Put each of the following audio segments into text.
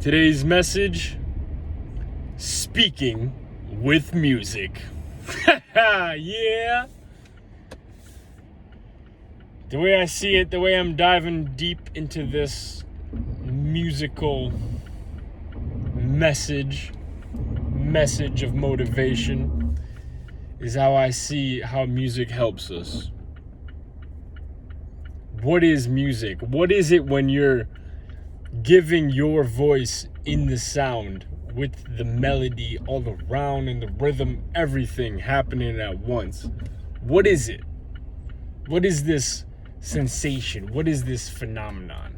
Today's message, speaking with music. Yeah. The way I see it, the way I'm diving deep into this musical message of motivation is how I see how music helps us. What is music? What is it when you're giving your voice in the sound with the melody all around and the rhythm, everything happening at once? What is it? What is this sensation? What is this phenomenon?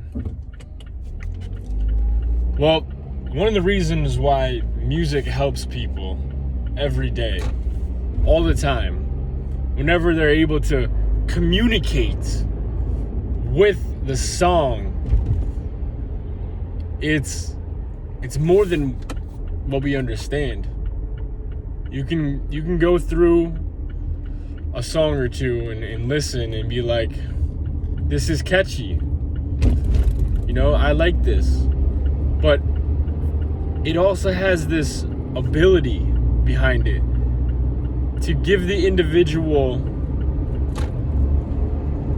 Well, one of the reasons why music helps people every day, all the time, whenever they're able to communicate with the song, it's more than what we understand. You can go through a song or two and listen and be like, this is catchy. You know, I like this. But it also has this ability behind it to give the individual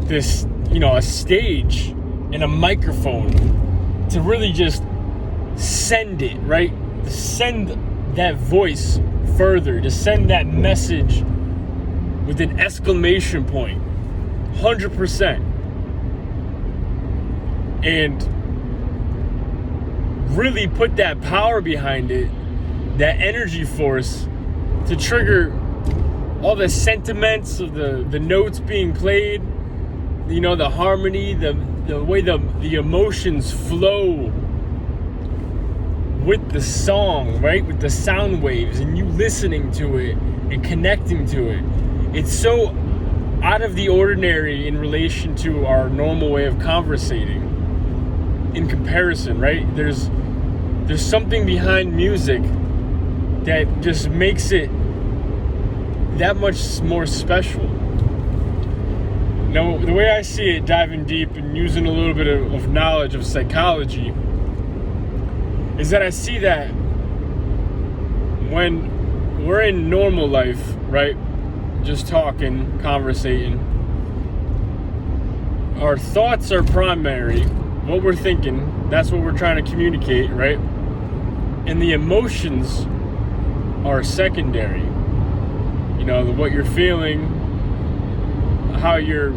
this, a stage and a microphone to really just send it, right? To send that voice further, to send that message with an exclamation point, 100%. And really put that power behind it, that energy force to trigger all the sentiments of the notes being played, the harmony, the way the emotions flow with the song, right? With the sound waves and you listening to it and connecting to it. It's so out of the ordinary in relation to our normal way of conversating in comparison, right? There's something behind music that just makes it that much more special. Now, the way I see it, diving deep and using a little bit of knowledge of psychology, is that I see that when we're in normal life, right, just talking, conversating, our thoughts are primary. What we're thinking, that's what we're trying to communicate, right? And the emotions are secondary. What you're feeling, how you're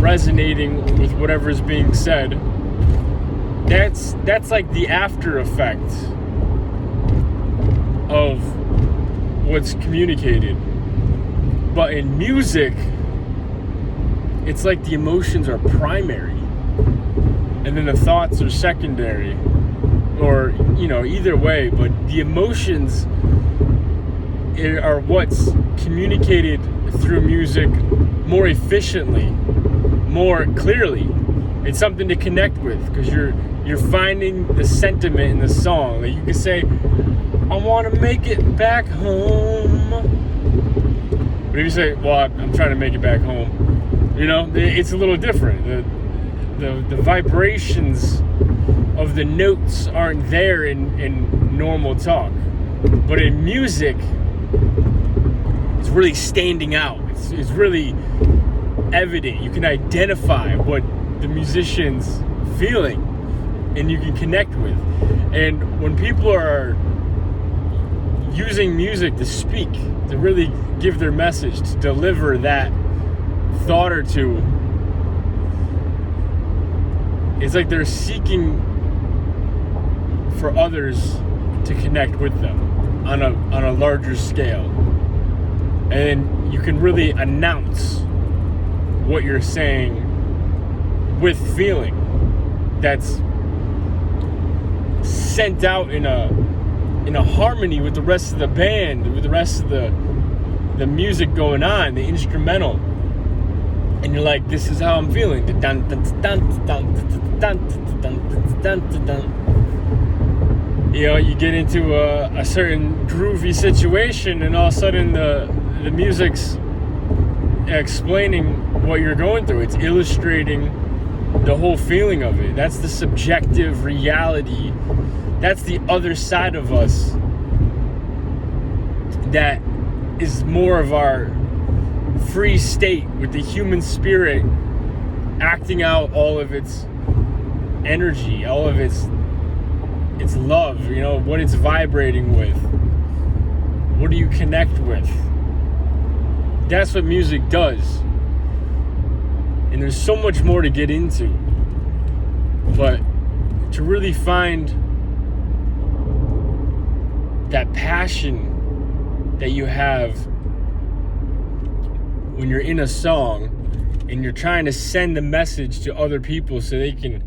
resonating with whatever is being said. That's like the after effect of what's communicated. But in music, it's like the emotions are primary and then the thoughts are secondary, or either way, but the emotions are what's communicated through music more efficiently, more clearly. It's something to connect with because you're finding the sentiment in the song. Like you can say, I want to make it back home. But if you say, well, I'm trying to make it back home, it's a little different. The vibrations of the notes aren't there in normal talk. But in music, it's really standing out. It's really evident. You can identify what the musician's feeling and you can connect with. And when people are using music to speak, to really give their message, to deliver that thought or two, it's like they're seeking for others to connect with them on a larger scale. And you can really announce what you're saying with feeling that's sent out in a harmony with the rest of the band, with the rest of the music going on, the instrumental. And you're like, this is how I'm feeling. You get into a certain groovy situation, and all of a sudden the music's explaining what you're going through. It's illustrating the whole feeling of it. That's the subjective reality. That's the other side of us that is more of our free state, with the human spirit acting out all of its energy, all of its love, what it's vibrating with. What do you connect with? That's what music does. And there's so much more to get into. But to really find that passion that you have when you're in a song and you're trying to send a message to other people so they can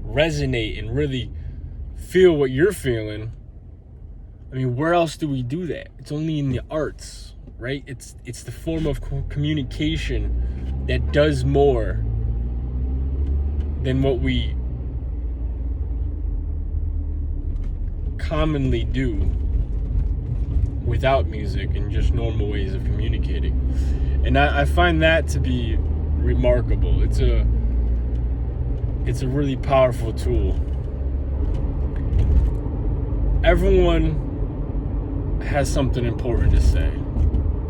resonate and really feel what you're feeling. I mean, where else do we do that? It's only in the arts, right? It's the form of communication that does more than what we commonly do without music and just normal ways of communicating. And I find that to be remarkable. It's a really powerful tool. Everyone has something important to say.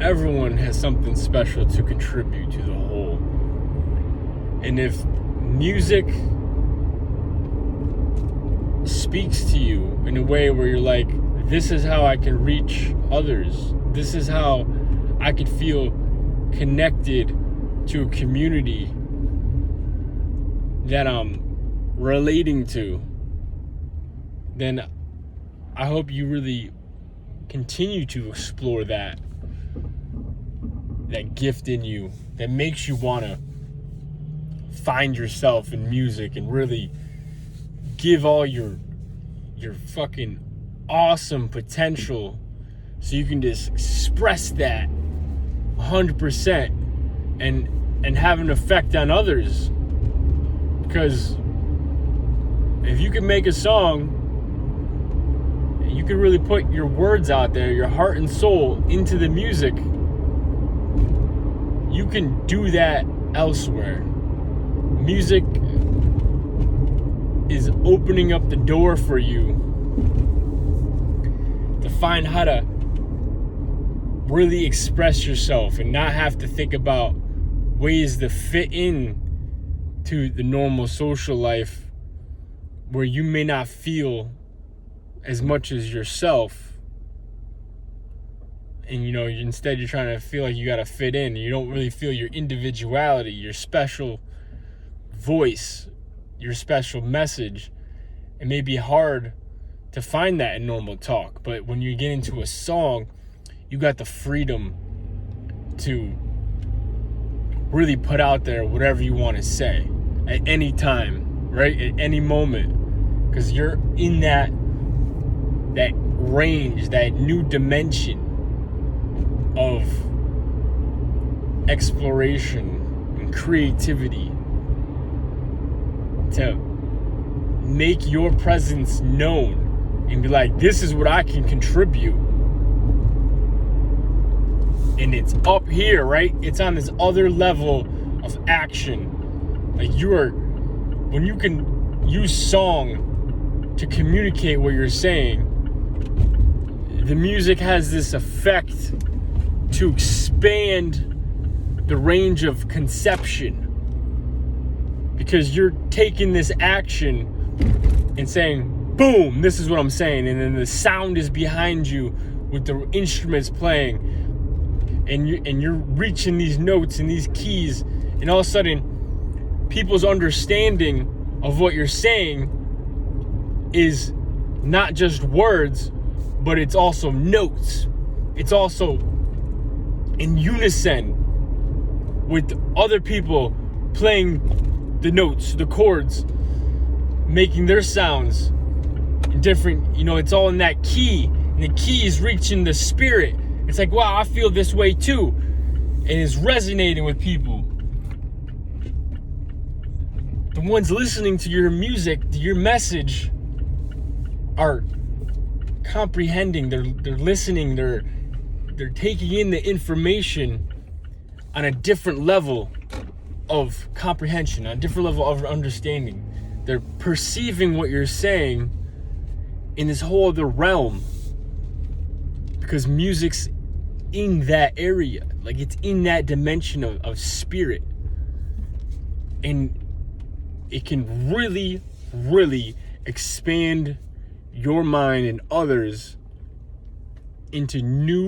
Everyone has something special to contribute to the whole. And if music speaks to you in a way where you're like, this is how I can reach others, this is how I could feel connected to a community that I'm relating to, then I hope you really continue to explore that gift in you that makes you want to find yourself in music and really give all your fucking awesome potential so you can just express that 100% and have an effect on others. Because if you can make a song, you can really put your words out there, your heart and soul into the music, you can do that elsewhere. Music is opening up the door for you to find how to really express yourself and not have to think about ways to fit in to the normal social life where you may not feel as much as yourself, and instead you're trying to feel like you gotta fit in. You don't really feel your individuality, your special voice, your special message. It may be hard to find that in normal talk, but when you get into a song, you got the freedom to really put out there whatever you want to say at any time, right? At any moment, because you're in that range, that new dimension of exploration and creativity to make your presence known and be like, this is what I can contribute. And it's up here, right? It's on this other level of action. Like when you can use song to communicate what you're saying, the music has this effect to expand the range of conception, because you're taking this action and saying, boom, this is what I'm saying, and then the sound is behind you with the instruments playing, and you're reaching these notes and these keys, and all of a sudden people's understanding of what you're saying is not just words, but it's also notes. It's also in unison with other people playing the notes, the chords, making their sounds different. It's all in that key, and the key is reaching the spirit. It's like, wow, I feel this way too, and it's resonating with people. The ones listening to your music, to your message, are comprehending, they're listening, they're taking in the information on a different level of comprehension, on a different level of understanding. They're perceiving what you're saying in this whole other realm, because music's in that area, like it's in that dimension of spirit, and it can really, really expand your mind and others into new